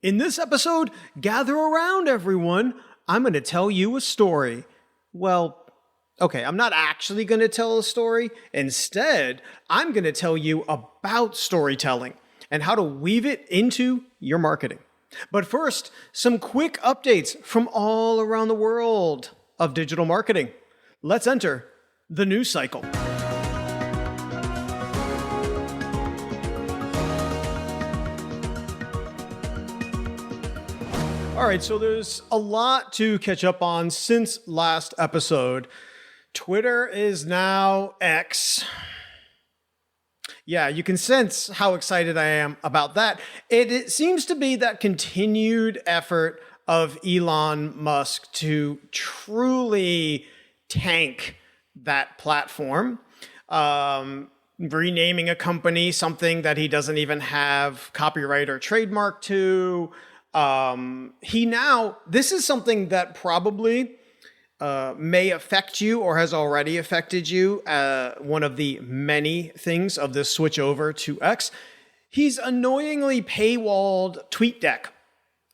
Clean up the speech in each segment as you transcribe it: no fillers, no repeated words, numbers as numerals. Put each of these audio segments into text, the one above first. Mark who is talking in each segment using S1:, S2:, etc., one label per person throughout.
S1: In this episode, gather around everyone. I'm going to tell you a story. Well, okay, I'm not actually going to tell a story. Instead, I'm going to tell you about storytelling and how to weave it into your marketing. But first, some quick updates from all around the world of digital marketing. Let's enter the news cycle. All right, so there's a lot to catch up on since last episode. Twitter is now X. Yeah, you can sense how excited I am about that. It seems to be that continued effort of Elon Musk to truly tank that platform, renaming a company something that he doesn't even have copyright or trademark to. This is something that probably may affect you or has already affected you. One of the many things of this switch over to X. He's annoyingly paywalled TweetDeck.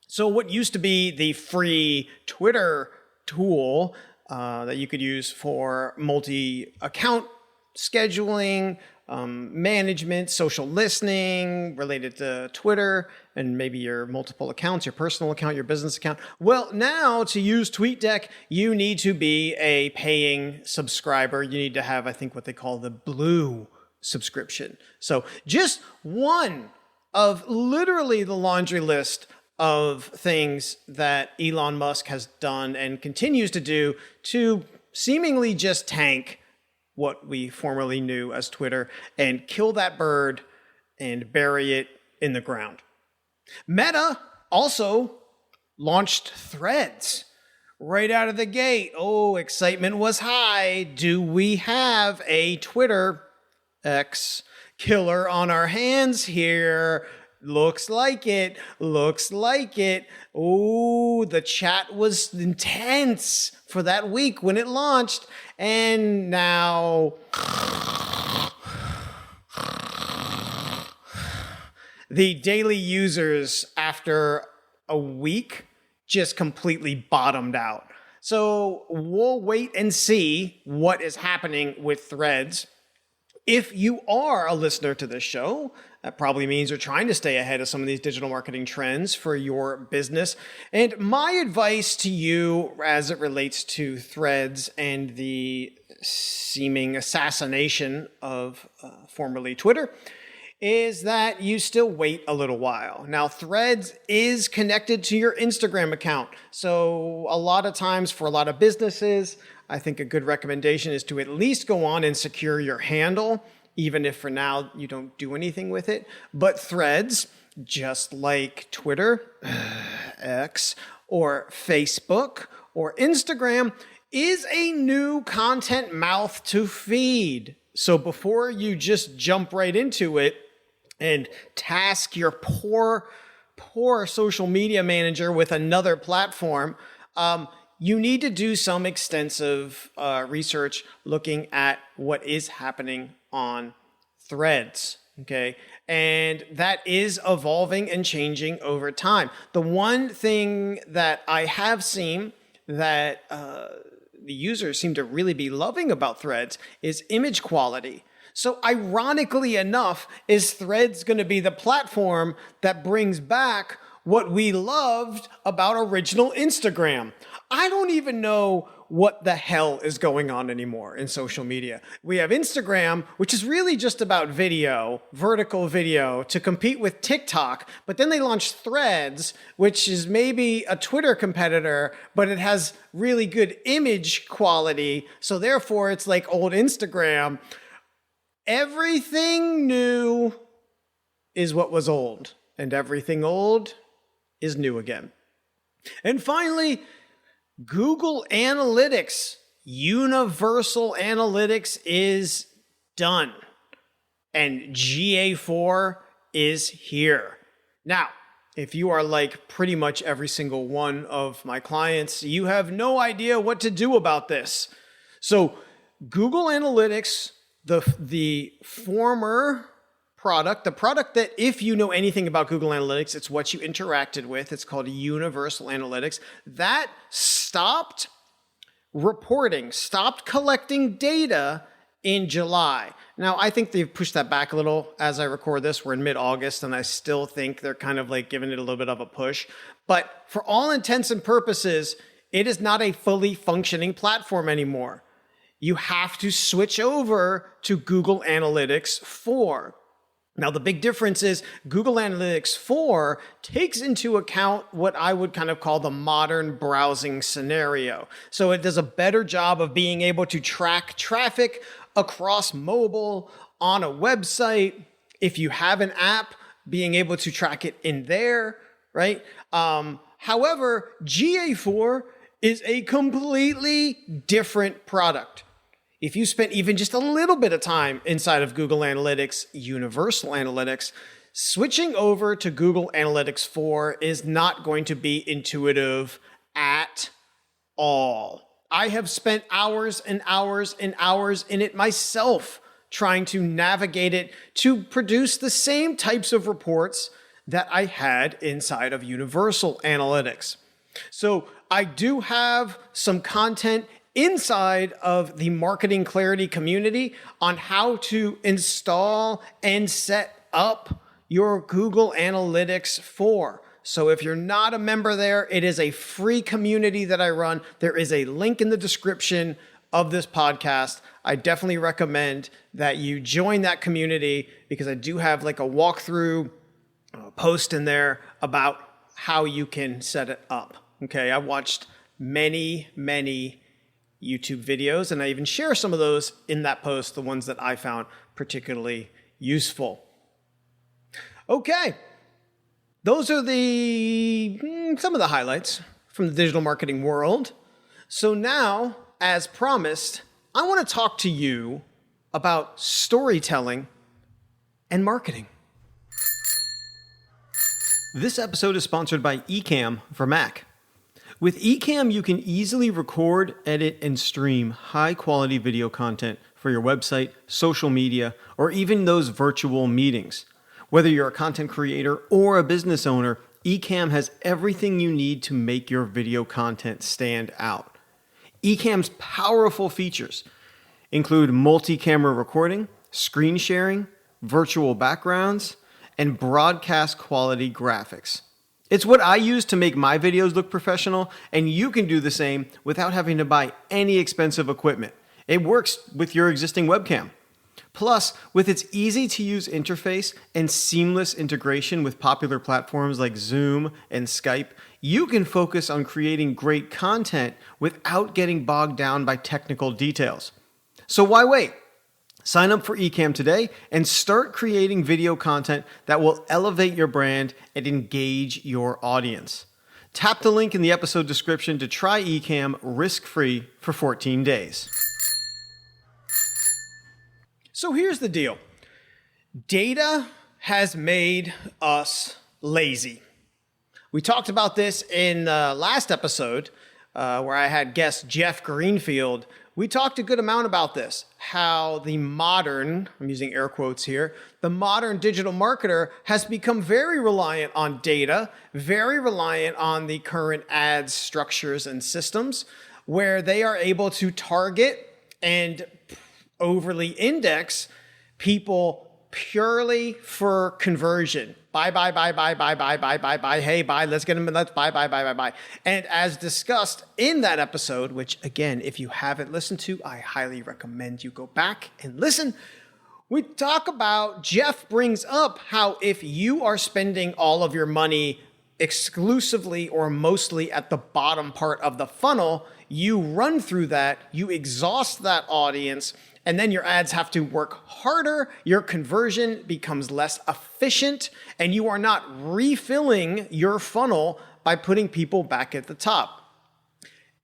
S1: So what used to be the free Twitter tool that you could use for multi-account scheduling, management, social listening related to Twitter, and maybe your multiple accounts, your personal account, your business account. Well, now to use TweetDeck, you need to be a paying subscriber. You need to have, I think, what they call the blue subscription. So just one of literally the laundry list of things that Elon Musk has done and continues to do to seemingly just tank what we formerly knew as Twitter and kill that bird and bury it in the ground. Meta also launched Threads right out of the gate. Oh, excitement was high. Do we have a Twitter X killer on our hands here? Looks like it. Looks like it. Oh, the chat was intense for that week when it launched. And now the daily users after a week just completely bottomed out. So we'll wait and see what is happening with Threads. If you are a listener to this show, that probably means you're trying to stay ahead of some of these digital marketing trends for your business. And my advice to you as it relates to Threads and the seeming assassination of formerly Twitter is that you still wait a little while. Now, Threads is connected to your Instagram account. So a lot of times for a lot of businesses, I think a good recommendation is to at least go on and secure your handle, even if for now you don't do anything with it. But Threads, just like Twitter, X, or Facebook, or Instagram, is a new content mouth to feed. So before you just jump right into it and task your poor social media manager with another platform, you need to do some extensive research looking at what is happening on Threads, okay? And that is evolving and changing over time. The one thing that I have seen that the users seem to really be loving about Threads is image quality. So ironically enough, is Threads going to be the platform that brings back what we loved about original Instagram? I don't even know what the hell is going on anymore in social media. We have Instagram, which is really just about video, vertical video, to compete with TikTok. But then they launched Threads, which is maybe a Twitter competitor, but it has really good image quality. So therefore, it's like old Instagram. Everything new is what was old, and everything old is new again. And finally, Google Analytics, Universal Analytics is done. And GA4 is here. Now, if you are like pretty much every single one of my clients, you have no idea what to do about this. So Google Analytics, the former product, the product that if you know anything about Google Analytics, it's what you interacted with. It's called Universal Analytics. That stopped reporting, stopped collecting data in July. Now, I think they've pushed that back a little as I record this. We're in mid-August, and I still think they're kind of like giving it a little bit of a push. But for all intents and purposes, it is not a fully functioning platform anymore. You have to switch over to Google Analytics 4. Now, the big difference is Google Analytics 4 takes into account what I would kind of call the modern browsing scenario. So it does a better job of being able to track traffic across mobile, on a website. If you have an app, being able to track it in there, right? However, GA4 is a completely different product. If you spent even just a little bit of time inside of Google Analytics, Universal Analytics, switching over to Google Analytics 4 is not going to be intuitive at all. I have spent hours and hours and hours in it myself trying to navigate it to produce the same types of reports that I had inside of Universal Analytics. So I do have some content inside of the Marketing Clarity community on how to install and set up your Google Analytics 4. So if you're not a member there, it is a free community that I run. There is a link in the description of this podcast. I definitely recommend that you join that community because I do have like a walkthrough post in there about how you can set it up. Okay, I watched many YouTube videos, and I even share some of those in that post, the ones that I found particularly useful. Okay, those are some of the highlights from the digital marketing world. So now, as promised, I want to talk to you about storytelling and marketing. This episode is sponsored by Ecamm for Mac. With Ecamm, you can easily record, edit, and stream high-quality video content for your website, social media, or even those virtual meetings. Whether you're a content creator or a business owner, Ecamm has everything you need to make your video content stand out. Ecamm's powerful features include multi-camera recording, screen sharing, virtual backgrounds, and broadcast quality graphics. It's what I use to make my videos look professional, and you can do the same without having to buy any expensive equipment. It works with your existing webcam. Plus, with its easy-to-use interface and seamless integration with popular platforms like Zoom and Skype, you can focus on creating great content without getting bogged down by technical details. So why wait? Sign up for Ecamm today and start creating video content that will elevate your brand and engage your audience. Tap the link in the episode description to try Ecamm risk-free for 14 days. So here's the deal. Data has made us lazy. We talked about this in the last episode where I had guest Jeff Greenfield. We talked a good amount about this, how the modern, I'm using air quotes here, the modern digital marketer has become very reliant on data, very reliant on the current ads structures and systems, where they are able to target and overly index people purely for conversion. Buy, hey, buy, let's get them, let's buy. And as discussed in that episode, which again, if you haven't listened to, I highly recommend you go back and listen. We talk about, Jeff brings up how if you are spending all of your money exclusively or mostly at the bottom part of the funnel, you run through that, you exhaust that audience, and then your ads have to work harder, your conversion becomes less efficient, and you are not refilling your funnel by putting people back at the top.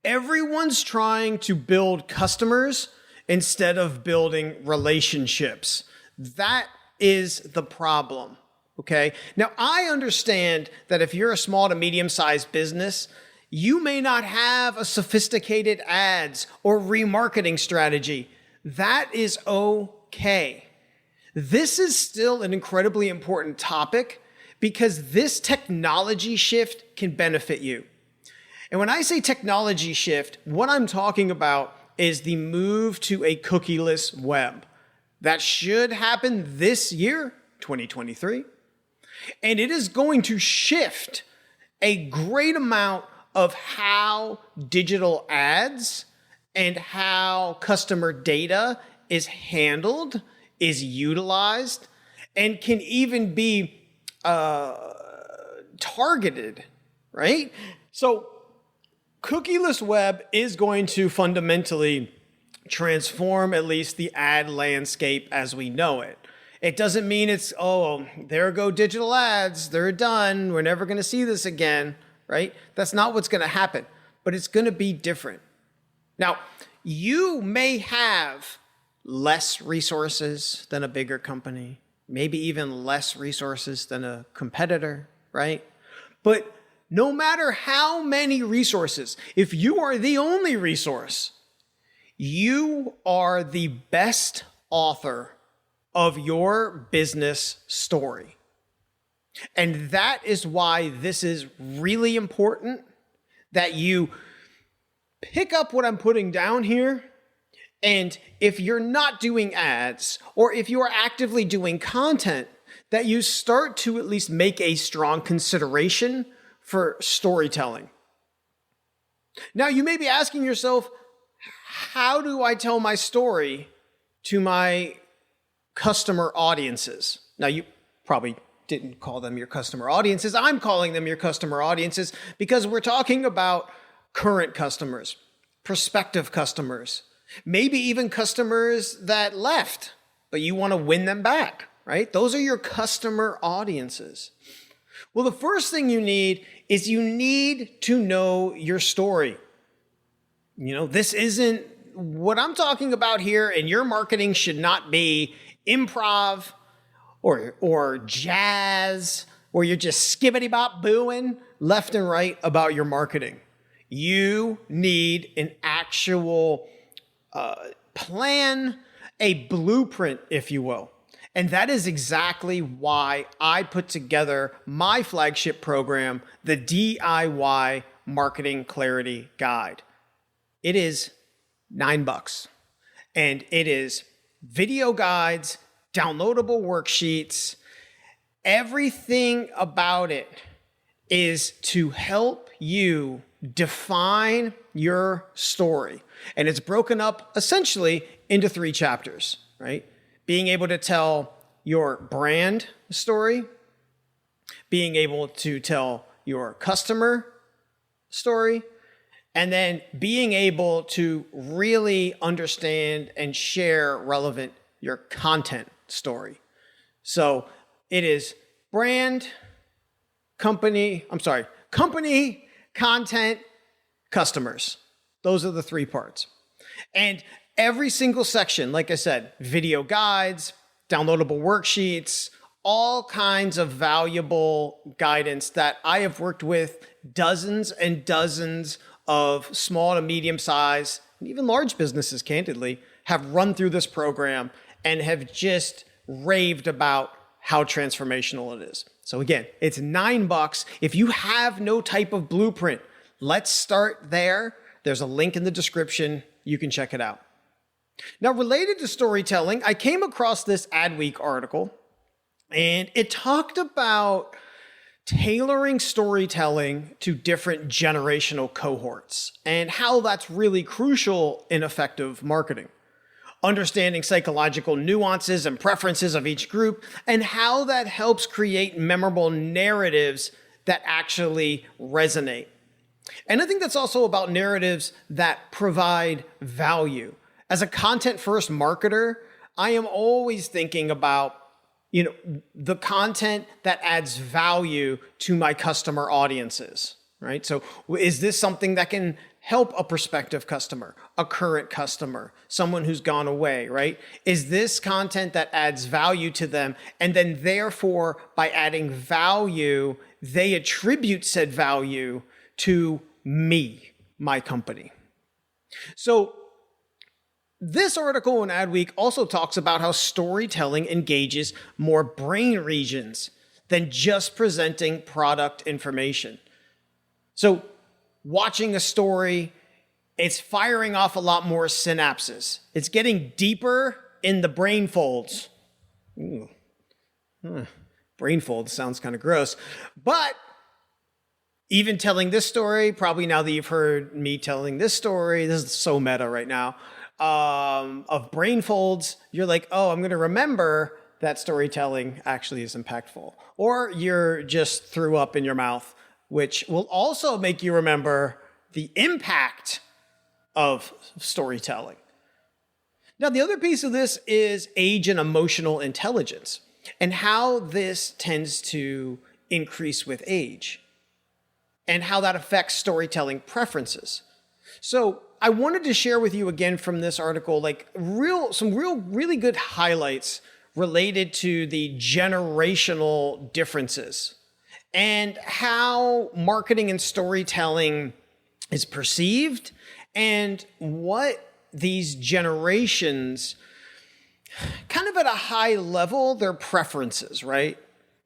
S1: Everyone's trying to build customers instead of building relationships. That is the problem, okay? Now, I understand that if you're a small to medium-sized business, you may not have a sophisticated ads or remarketing strategy. That is okay. This is still an incredibly important topic because this technology shift can benefit you. And when I say technology shift, what I'm talking about is the move to a cookieless web. That should happen this year, 2023. And it is going to shift a great amount of how digital ads and how customer data is handled, is utilized, and can even be targeted, right? So cookieless web is going to fundamentally transform at least the ad landscape as we know it. It doesn't mean it's, oh, there go digital ads, they're done, we're never going to see this again, right? That's not what's going to happen, but it's going to be different. Now, you may have less resources than a bigger company, maybe even less resources than a competitor, right? But no matter how many resources, if you are the only resource, you are the best author of your business story. And that is why this is really important that you pick up what I'm putting down here. And if you're not doing ads, or if you are actively doing content, that you start to at least make a strong consideration for storytelling. Now, you may be asking yourself, how do I tell my story to my customer audiences? Now, you probably didn't call them your customer audiences. I'm calling them your customer audiences because we're talking about current customers, prospective customers, maybe even customers that left, but you want to win them back, right? Those are your customer audiences. Well, the first thing you need is you need to know your story. You know, this isn't what I'm talking about here, and your marketing should not be improv or jazz, where you're just skibbity-bop booing left and right about your marketing. You need an actual plan, a blueprint, if you will. And that is exactly why I put together my flagship program, the DIY Marketing Clarity Guide. It is $9, and it is video guides, downloadable worksheets. Everything about it is to help you define your story. And it's broken up essentially into 3 chapters, right? Being able to tell your brand story, being able to tell your customer story, and then being able to really understand and share relevant your content story. So it is company, content, customers. Those are the 3 parts. And every single section, like I said, video guides, downloadable worksheets, all kinds of valuable guidance that I have worked with dozens and dozens of small to medium size, and even large businesses, candidly, have run through this program and have just raved about how transformational it is. So again, it's $9. If you have no type of blueprint, let's start there. There's a link in the description. You can check it out. Now, related to storytelling, I came across this Adweek article, and it talked about tailoring storytelling to different generational cohorts and how that's really crucial in effective marketing. Understanding psychological nuances and preferences of each group, and how that helps create memorable narratives that actually resonate. And I think that's also about narratives that provide value. As a content-first marketer, I am always thinking about, the content that adds value to my customer audiences, right? So is this something that can help a prospective customer, a current customer, someone who's gone away, right? Is this content that adds value to them? And then therefore, by adding value, they attribute said value to me, my company. So This article in Adweek also talks about how storytelling engages more brain regions than just presenting product information. So watching a story, it's firing off a lot more synapses. It's getting deeper in the brain folds. Ooh. Brain folds sounds kind of gross. But even telling this story, probably now that you've heard me telling this story, this is so meta right now, of brain folds, you're like, oh, I'm going to remember that storytelling actually is impactful. Or you're just threw up in your mouth, which will also make you remember the impact of storytelling. Now, the other piece of this is age and emotional intelligence and how this tends to increase with age and how that affects storytelling preferences. So I wanted to share with you again from this article, like some really good highlights related to the generational differences and how marketing and storytelling is perceived and what these generations, kind of at a high level, their preferences, right?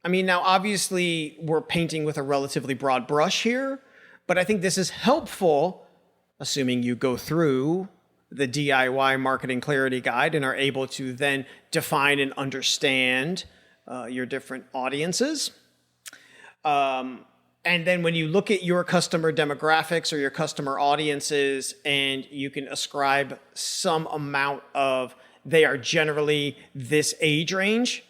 S1: I mean, now obviously we're painting with a relatively broad brush here, but I think this is helpful, assuming you go through the DIY Marketing Clarity Guide and are able to then define and understand your different audiences. And then when you look at your customer demographics or your customer audiences, and you can ascribe some amount of they are generally this age range,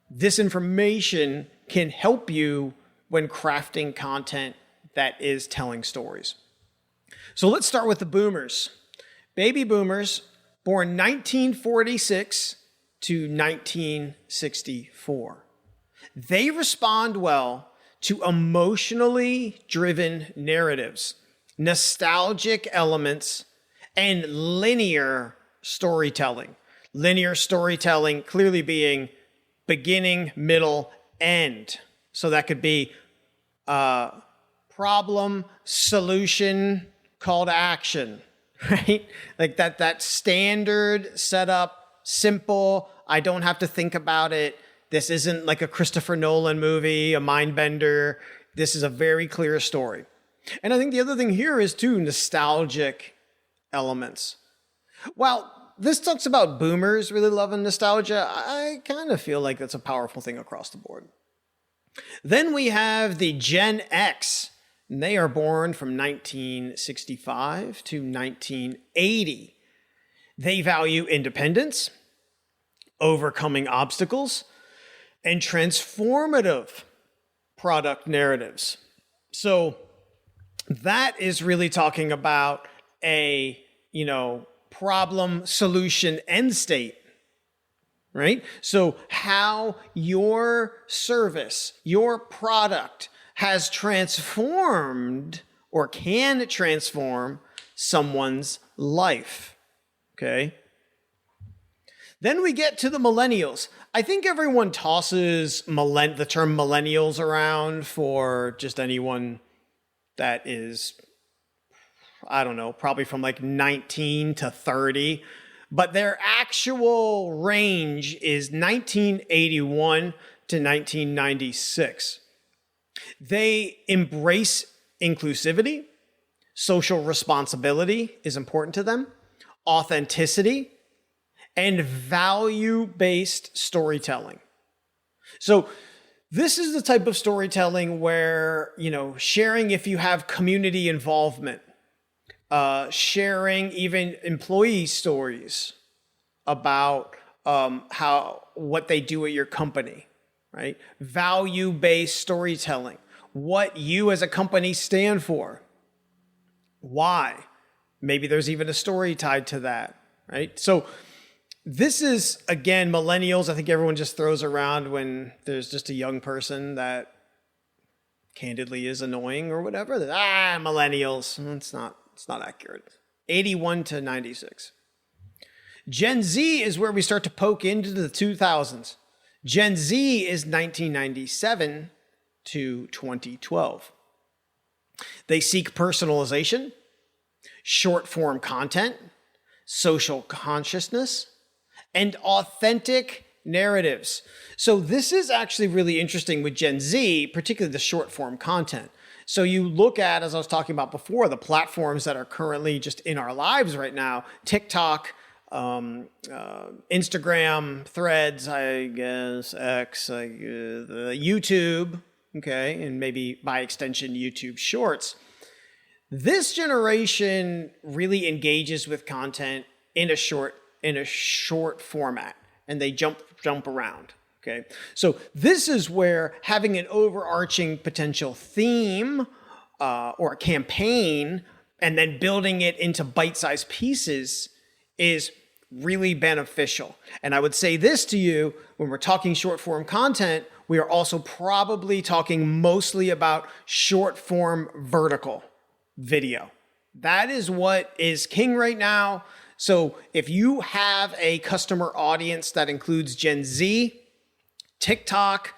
S1: this information can help you when crafting content that is telling stories. So let's start with the boomers. Baby boomers, born 1946 to 1964. They respond well to emotionally driven narratives, nostalgic elements, and linear storytelling. Linear storytelling clearly being beginning, middle, end. So that could be problem, solution, call to action, right? Like that standard setup, simple. I don't have to think about it. This isn't like a Christopher Nolan movie, a mind bender. This is a very clear story. And I think the other thing here is too, nostalgic elements. While this talks about boomers really loving nostalgia, I kind of feel like that's a powerful thing across the board. Then we have the Gen X. And they are born from 1965 to 1980. They value independence, overcoming obstacles, and transformative product narratives. So that is really talking about a, problem, solution, end state, right? So how your service, your product has transformed or can transform someone's life, okay? Then we get to the millennials. I think everyone tosses the term millennials around for just anyone that is, I don't know, probably from like 19 to 30. But their actual range is 1981 to 1996. They embrace inclusivity. Social responsibility is important to them. Authenticity. And value-based storytelling. So this is the type of storytelling where, sharing if you have community involvement, sharing even employee stories about what they do at your company, right? Value-based storytelling, what you as a company stand for, why. Maybe there's even a story tied to that, right? So this is, again, millennials. I think everyone just throws around when there's just a young person that candidly is annoying or whatever. Millennials. It's not accurate. 81 to 96. Gen Z is where we start to poke into the 2000s. Gen Z is 1997 to 2012. They seek personalization, short form content, social consciousness, and authentic narratives. So this is actually really interesting with Gen Z, particularly the short form content. So you look at, as I was talking about before, the platforms that are currently just in our lives right now: TikTok, Instagram, Threads, I guess, X, YouTube, okay, and maybe by extension, YouTube Shorts. This generation really engages with content in a short format, and they jump around. Okay, so this is where having an overarching potential theme or a campaign and then building it into bite-sized pieces is really beneficial. And I would say this to you: when we're talking short-form content, we are also probably talking mostly about short-form vertical video. That is what is king right now. So if you have a customer audience that includes Gen Z, TikTok,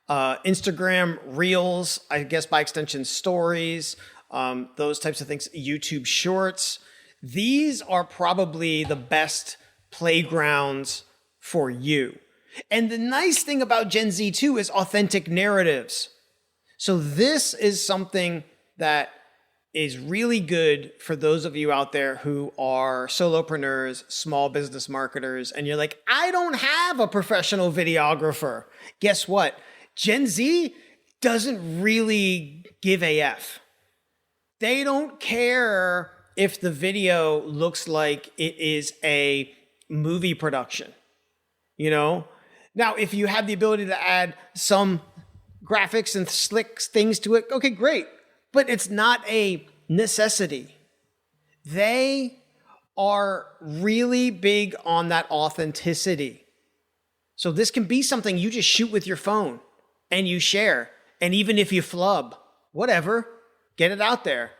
S1: Instagram Reels, I guess by extension Stories, those types of things, YouTube Shorts, these are probably the best playgrounds for you. And the nice thing about Gen Z too is authentic narratives. So this is something that is really good for those of you out there who are solopreneurs, small business marketers, and you're like, I don't have a professional videographer. Guess what? Gen Z doesn't really give a F. They don't care if the video looks like it is a movie production, you know? Now, if you have the ability to add some graphics and slick things to it, okay, great. But it's not a necessity. They are really big on that authenticity. So this can be something you just shoot with your phone and you share. And even if you flub, whatever, get it out there.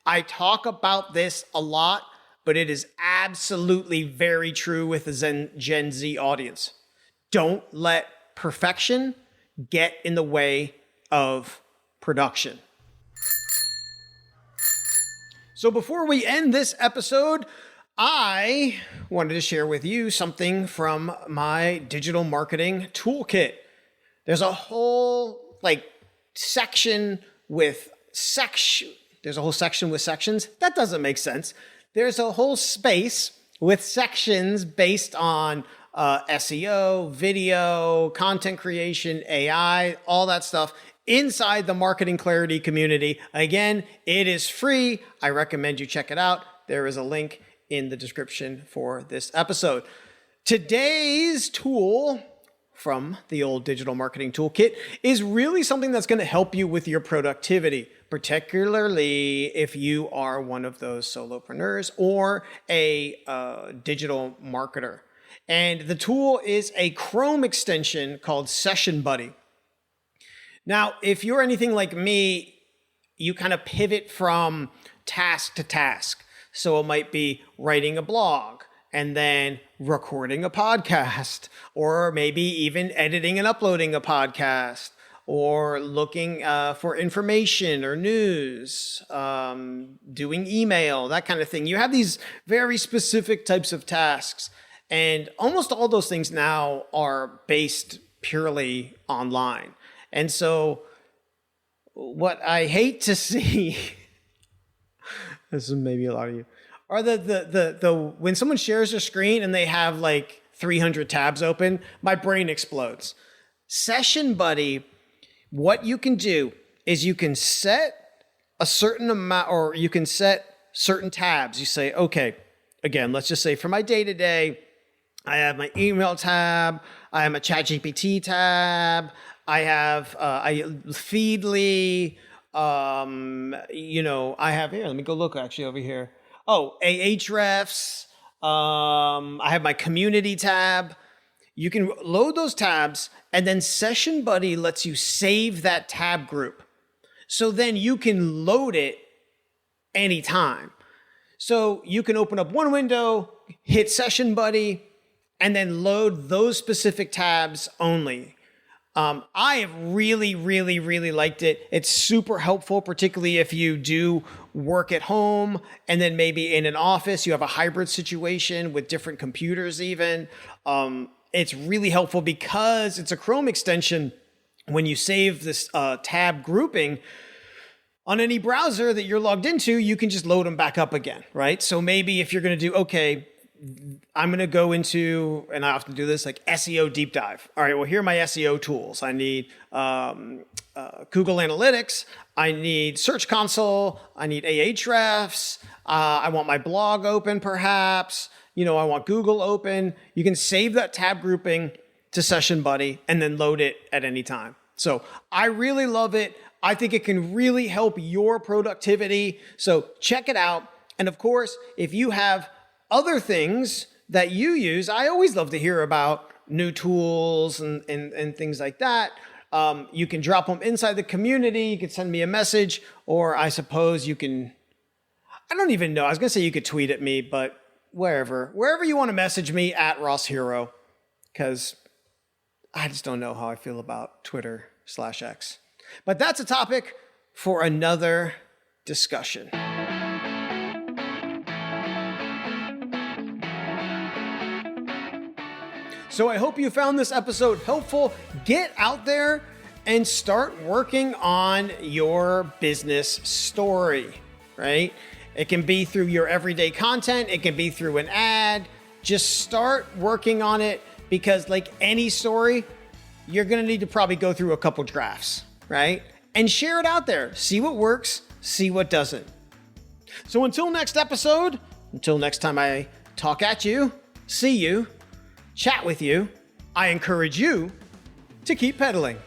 S1: I talk about this a lot, but it is absolutely very true with the Gen Z audience. Don't let perfection get in the way of production. So before we end this episode, I wanted to share with you something from my Digital Marketing Toolkit. There's a whole section with There's a whole section with sections. That doesn't make sense. There's a whole space with sections based on SEO, video, content creation, AI, all that stuff inside the Marketing Clarity community. Again, it is free. I recommend you check it out. There is a link in the description for this episode. Today's tool from the old Digital Marketing Toolkit is really something that's going to help you with your productivity, particularly if you are one of those solopreneurs or a digital marketer. And the tool is a Chrome extension called Session Buddy. Now, if you're anything like me, you kind of pivot from task to task. So it might be writing a blog and then recording a podcast, or maybe even editing and uploading a podcast, or looking for information or news, doing email, that kind of thing. You have these very specific types of tasks, and almost all those things now are based purely online. And so what I hate to see, this is maybe a lot of you, are the when someone shares their screen and they have 300 tabs open, my brain explodes. Session Buddy, what you can do is you can set a certain amount, or you can set certain tabs. You say, okay, again, let's just say for my day-to-day, I have my email tab, I have my ChatGPT tab, I have Feedly, I have here, let me go look actually over here. Oh, Ahrefs, I have my community tab. You can load those tabs, and then Session Buddy lets you save that tab group. So then you can load it anytime. So you can open up one window, hit Session Buddy, and then load those specific tabs only. I have really, really, really liked it. It's super helpful, particularly if you do work at home and then maybe in an office, you have a hybrid situation with different computers even. It's really helpful because it's a Chrome extension. When you save this tab grouping on any browser that you're logged into, you can just load them back up again, right? So maybe if you're going to do, okay, I'm going to go into, and I often do this, like SEO deep dive. All right, well, here are my SEO tools. I need Google Analytics. I need Search Console. I need Ahrefs. I want my blog open, perhaps. I want Google open. You can save that tab grouping to Session Buddy and then load it at any time. So I really love it. I think it can really help your productivity. So check it out. And of course, if you have other things that you use, I always love to hear about new tools and things like that. You can drop them inside the community. You can send me a message, or I suppose you can, I don't even know. I was going to say you could tweet at me, but wherever you want to message me at Ross Hero, because I just don't know how I feel about Twitter/X. But that's a topic for another discussion. So I hope you found this episode helpful. Get out there and start working on your business story, right? It can be through your everyday content. It can be through an ad. Just start working on it, because like any story, you're going to need to probably go through a couple drafts, right? And share it out there. See what works, see what doesn't. So until next episode, until next time I talk at you, see you, chat with you, I encourage you to keep pedaling.